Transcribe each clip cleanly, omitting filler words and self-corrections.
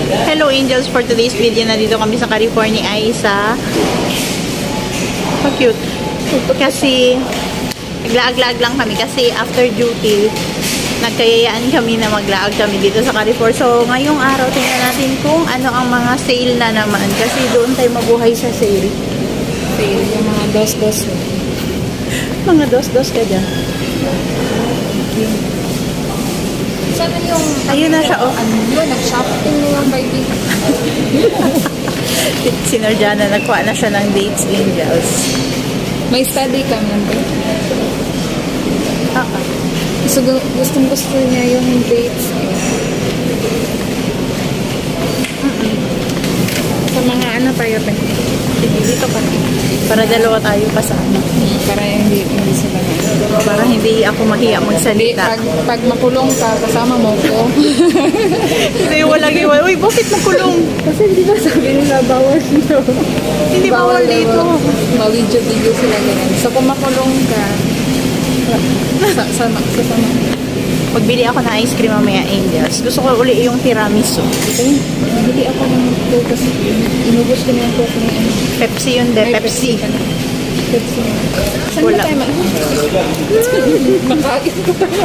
Hello Angels, for today's video nandito kami sa California ay sa cute. Kasi naglaag-laag lang kami kasi after duty nagkayayaan kami na maglaag kami dito sa California. So ngayong araw tingnan natin kung ano ang mga sale na naman kasi doon tayo mabuhay sa sale. Sale yung mga dos-dos. Mga dos-dos ka dyan. Sana yung... Ayun na siya, oh. Ano yun? Nag-shopping na yung kaibigan. Si Norjana, nagkuha na siya ng dates, Angels. May study ka naman ba? So, gustong-gusto niya yung dates. Sa mga ano tayo pa? Dito pa. Para dalawa tayo kasama. Para hindi sila na. Para hindi ako mahiya magsalita. Pag makulong ka, kasama mo ko. Hindi, walang iwan. Uy, bakit makulong? Kasi hindi ba sabi nila bawal dito? Hindi bawal dito. Mawidyo-video sila ganun. So kung makulong ka, sama. Magbili ako ng ice cream mamaya, Angels. Gusto ko uli yung tiramisu. Okay. Bili ako ng coke kasi inubos ko na yung coke na ano. Pepsi yun, Pepsi. Pepsi. Saan Wala. na tayo makain ko tayo.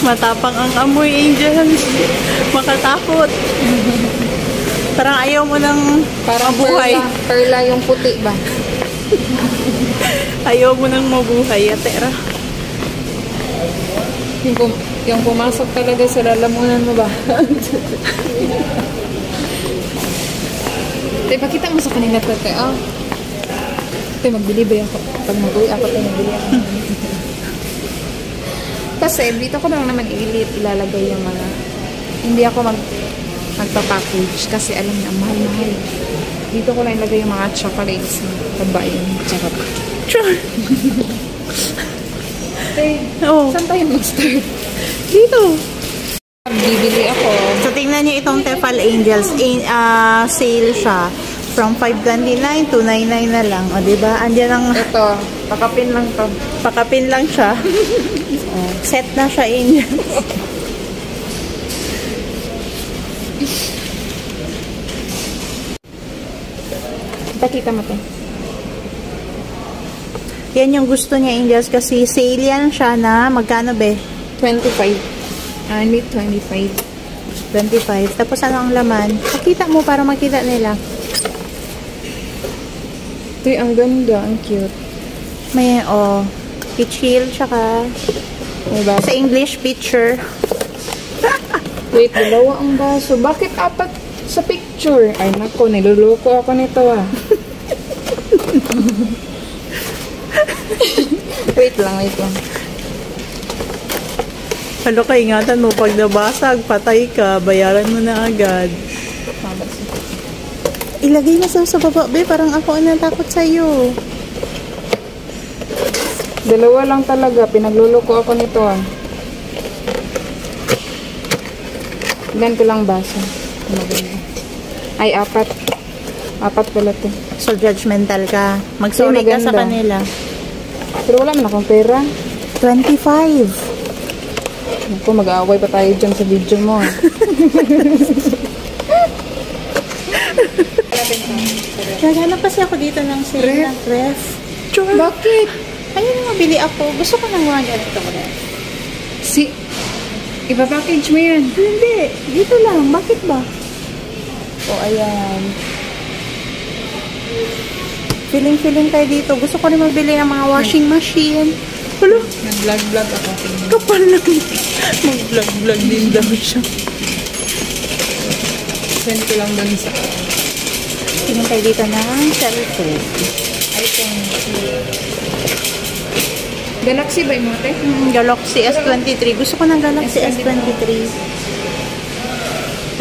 Matapang ang amoy, Angels. Makatakot. Parang ayaw mo nang mabuhay. Perla yung puti ba? Ayaw mo nang mabuhay, atera. Yung pumasok talaga sa lalamunan mo ba? Te, pakita mo sa kanila to, te. Oh. Te, magbili ba ako? Pag mag-uwi ako, te, magbili ako. Kasi, dito ko lang naman ilalagay yung mga... Hindi ako magpa-package kasi alam niya, mahal-mahal. Dito ko lang ilagay yung mga chocolates. Tabayin. Sure. Oh. Saan tayo mag-start? Dito. Bibili ako. So, tingnan niyo itong Tefal Angels. Sale siya. From $5.29 to $9.99 na lang. O, diba? Andiyan ang... Ito. Pakapin lang to. Pakapin lang siya. Set na siya, Angels. Pakita mo to. Yan yung gusto niya, Angels, kasi sale yan siya na magkano be? 25. I need 25. 25. Tapos ano ang laman? Pakita mo para makita nila. Ito ang ganda. Ang cute. May, peach heel, tsaka Diba? sa English, picture. Wait, dalawa ang baso. Bakit apat sa picture? Ay, nako, niluluko ako nito ah. Wait lang. Halo ka, ingatan mo. Pag nabasag, patay ka. Bayaran mo na agad. Ilagay mo sa baba, be. Parang ako ang natakot sa'yo. Dalawa lang talaga. Pinagluluko ako nito ah. Ilan ko lang baso. Maganda. Ay, apat. Apat pala to. So, judgmental ka. Mag-sorry ka sa kanila. Pero wala man akong pera. 25. Ako, mag-aaway pa tayo dyan sa video mo. Naghanap kasi ako dito ng sale ng ref. Sure. Bakit? Ayun nga, bili ako. Gusto ko nang mga ganito ref. Ipa-package mo yan. Hindi. Dito lang. Bakit ba? Ayan. Feeling tayo dito. Gusto ko rin mabili ng mga washing machine. Hello? Nag-vlog ako. Kapal na. Mag-vlog din daw siya. Send ko lang dun sa... Tingin tayo dito ng cellphone. iPhone. Galaxy ba yung mote? Galaxy S23. Gusto ko ng Galaxy S23.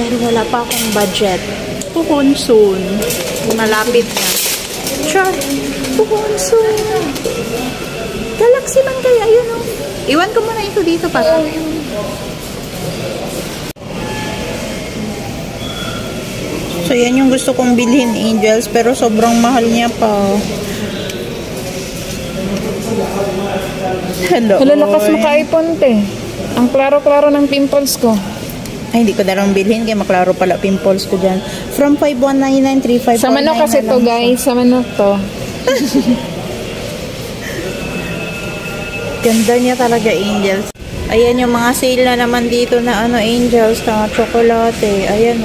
Pero wala pa akong budget. Puhon soon. Malapit na. Sure. Puhon soon. Galaxy man kaya. Ayun o. Iwan ko muna ito dito para. So, yan yung gusto kong bilhin, Angels. Pero sobrang mahal niya pa. Hello. Hala, lakas maka-iPhone, te. Ang klaro-klaro ng pimples ko. Ay, hindi ko darang bilhin kaya maklaro pala pimples ko dyan. From 5199, 3549 Sa manok kasi to guys. Sa manok to. Ganda niya talaga, Angels. Ayan yung mga sale na naman dito na ano, Angels, na tsokolate. Ayan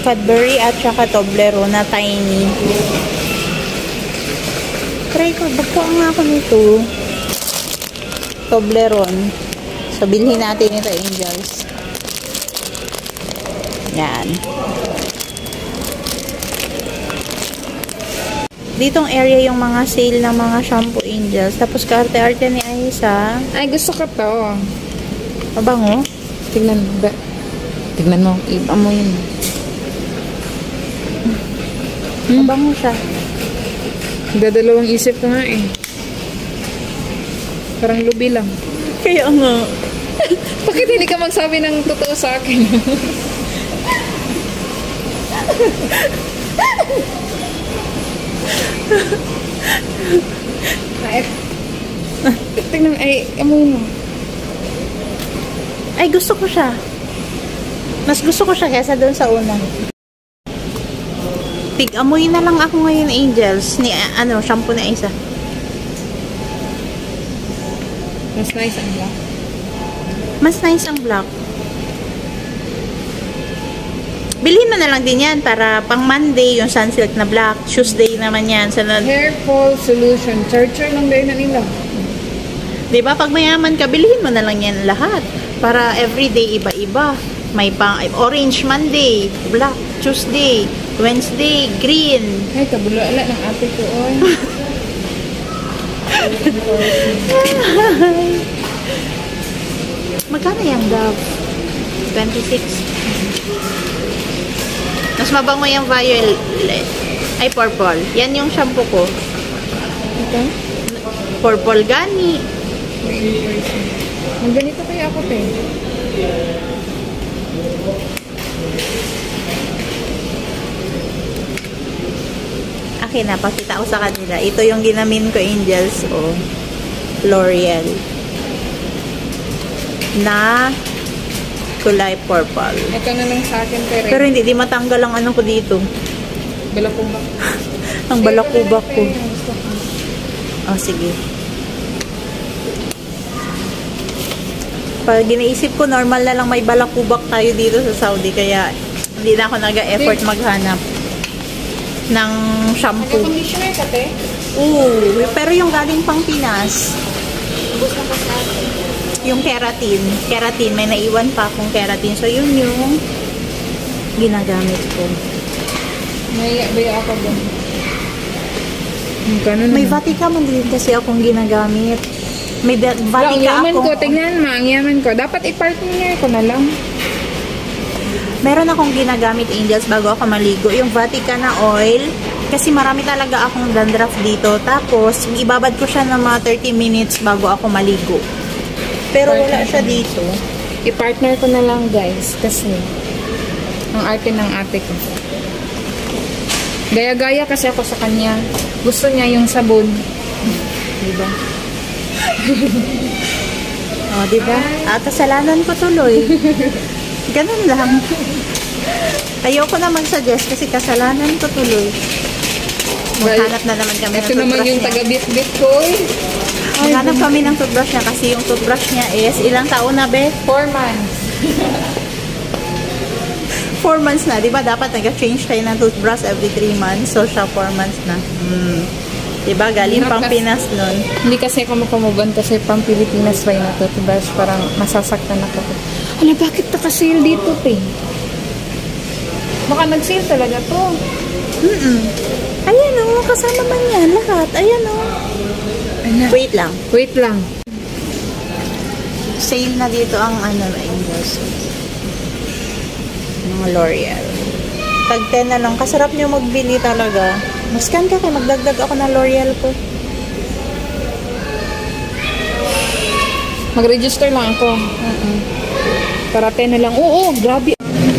Cadbury at saka Toblerone na tiny. Try ko, bagka nga ako nito. Toblerone. So, bilhin natin ito, Angels. Yan. Ditong area yung mga sale ng mga shampoo, Angels. Tapos, kaarte-arte ni Aisa. Ay, gusto ko to. Mabango? Tignan mo. Tignan mo. Amoy mo. Mabango siya. Dadalawang isip ko nga eh. Parang lubi lang. Kaya nga. Bakit hindi ka magsabi ng totoo sa akin? Tingnan, ay, amoy mo. Ay, gusto ko siya. Mas gusto ko siya kesa doon sa una. Tig-amoy na lang ako ngayon, Angels. Ni, shampoo na isa. Mas nice ang black. Mas nice ang black. Bilhin mo na lang din yan para pang Monday yung Sunsilk na black. Tuesday naman yan. Hair fall solution. Charger lang din na nila. Diba? Pag mayaman ka, bilhin mo na lang yan lahat. Para everyday iba-iba. May pang orange Monday, black Tuesday, Wednesday, green. Ay, kabulala ng ate ko. Oy. Magkano yan, Dove? 26. Mas mabango yung violet. Ay, purple. Yan yung shampoo ko. Ito? Purple gani. Ganito kaya ako, te. Akin na, pakita ko sa kanila. Ito yung ginamin ko, Angels. L'Oreal. Na kulay purple. Ito na lang sa akin, pero hindi, di matanggal ang ano ko dito. Balakubak. Ang balakubak ko. Oh, sige. Pag ginaisip ko, normal na lang may balakubak tayo dito sa Saudi. Kaya, hindi na ako nag-effort maghanap ng shampoo. Nag-conditioner ka, te? Oo. Pero yung galing pang Pinas. Ubus na pa sa akin. Yung keratin. Keratin. May naiwan pa akong keratin. So, yun yung ginagamit ko. Naiya ako doon. Ganun May Vatica man din kasi akong ginagamit. May Vatica ako. ako. Tingnan mo, ang yaman ko. Dapat i-partner ko na lang. Meron akong ginagamit, Angels, bago ako maligo. Yung Vatica na oil. Kasi marami talaga akong dandruff dito. Tapos, ibabad ko siya ng mga 30 minutes bago ako maligo. Pero wala siya dito. I-partner ko na lang, guys. Kasi, ang arte ng ate ko. Gaya-gaya kasi ako sa kanya. Gusto niya yung sabon. Diba? O, diba? Kasalanan ko tuloy. Ganun lang. Ayoko na mag-suggest kasi kasalanan ko tuloy. Maghanap na naman kami ng Ito toothbrush naman yung niya. taga-bit-bit ko eh. Maghanap kami ng toothbrush niya kasi yung toothbrush niya is ilang taon na, be? 4 months. 4 months na. Diba dapat nag-change tayo ng toothbrush every 3 months? So, siya 4 months na. Diba? Galing pang Pinas nun. Hindi kasi ako makumuban kasi pang Pilipinas ba yung toothbrush. Parang masasaktan ako. Ala, bakit naka-sale dito, te? Baka nag-sale talaga to. Ayan o, kasama man yan lahat. Ayan o. Wait lang. Wait lang. Sale na dito ang ano na Angels. Mga L'Oreal. Tag 10 na lang. Kasarap nyo magbili talaga. Mascan ka kaya magdagdag ako ng L'Oreal ko. Mag-register lang ako. Para 10 na lang. Oo, grabe.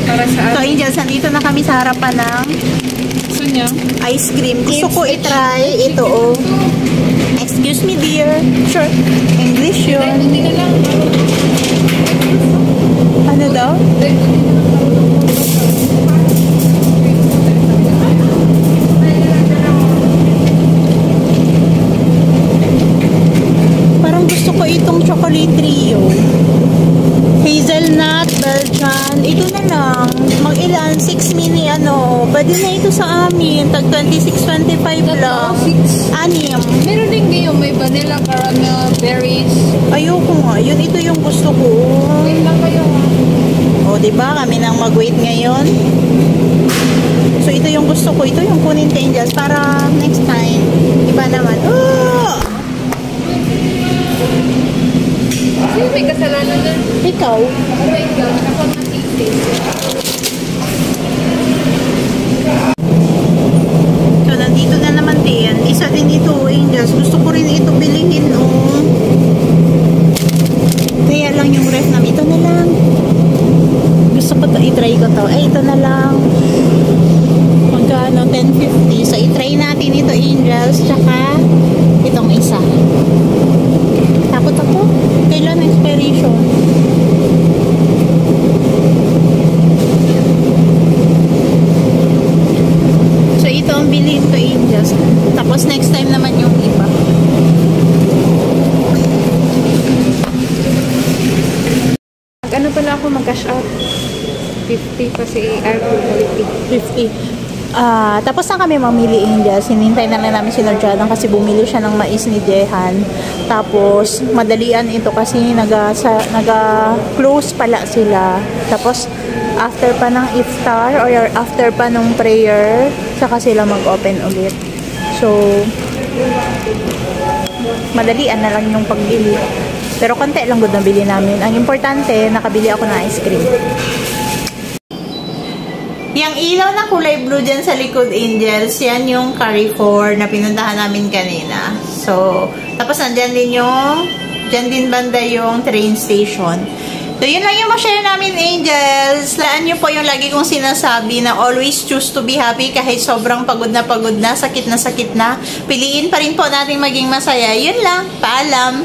Para sa So Angels, nandito na kami sa harapan ng gusto niya. ice cream. Gusto ko i-try ito oh. Excuse me dear. Sure. English yun. Hindi na lang. itong chocolate trio. Hazelnut, Belgian. Ito na lang. Mag-ilan? 6 mini ano. Pwede na ito sa amin. Tag 26.25 lang. 6. Meron din ngayon may vanilla, caramel, berries. Ayoko nga. Yun, ito yung gusto ko. Wait lang kayo. O, diba? Kami nang mag-wait ngayon. So, ito yung gusto ko. Ito yung kunin kay Angels para next time. Iba naman. Oh! Sino may kasalanan na? Ikaw? Oh my God, ako matiti. So, nandito na naman din. Isa din ito, Angels. Gusto ko rin ito bilhin, oh. Kaya lang yung ref namin. Ito na lang. Gusto ko to, i-try ko to. Ay, ito na lang. Magkano? 10.50. So, i-try natin ito, Angels. Tsaka, itong isa. Takot ako. Kailan ang expiration? So, ito ang bilhin ko, Angels. Tapos, next time naman yung iba. Ano pala ako mag-cash out? 50 kasi airport quality. 50. Tapos na kami mamili, Angels. Hinintay na lang namin si Norjadan kasi bumili siya ng mais ni Jehan. Tapos, madalian ito kasi naga-close pala sila. Tapos, after pa ng iftar or after pa ng prayer, saka sila mag-open ulit. So, madalian na lang yung pagbili. Pero konti lang good na bili namin. Ang importante, nakabili ako ng ice cream. Yang ilaw na kulay blue dyan sa likod, Angels, yan yung Carrefour na pinuntahan namin kanina. So, tapos nandyan din dyan din banda yung train station. So, yun lang yung ma-share namin, Angels. Laan nyo po yung lagi kong sinasabi na always choose to be happy kahit sobrang pagod na, sakit na. Piliin pa rin po natin maging masaya. Yun lang. Paalam.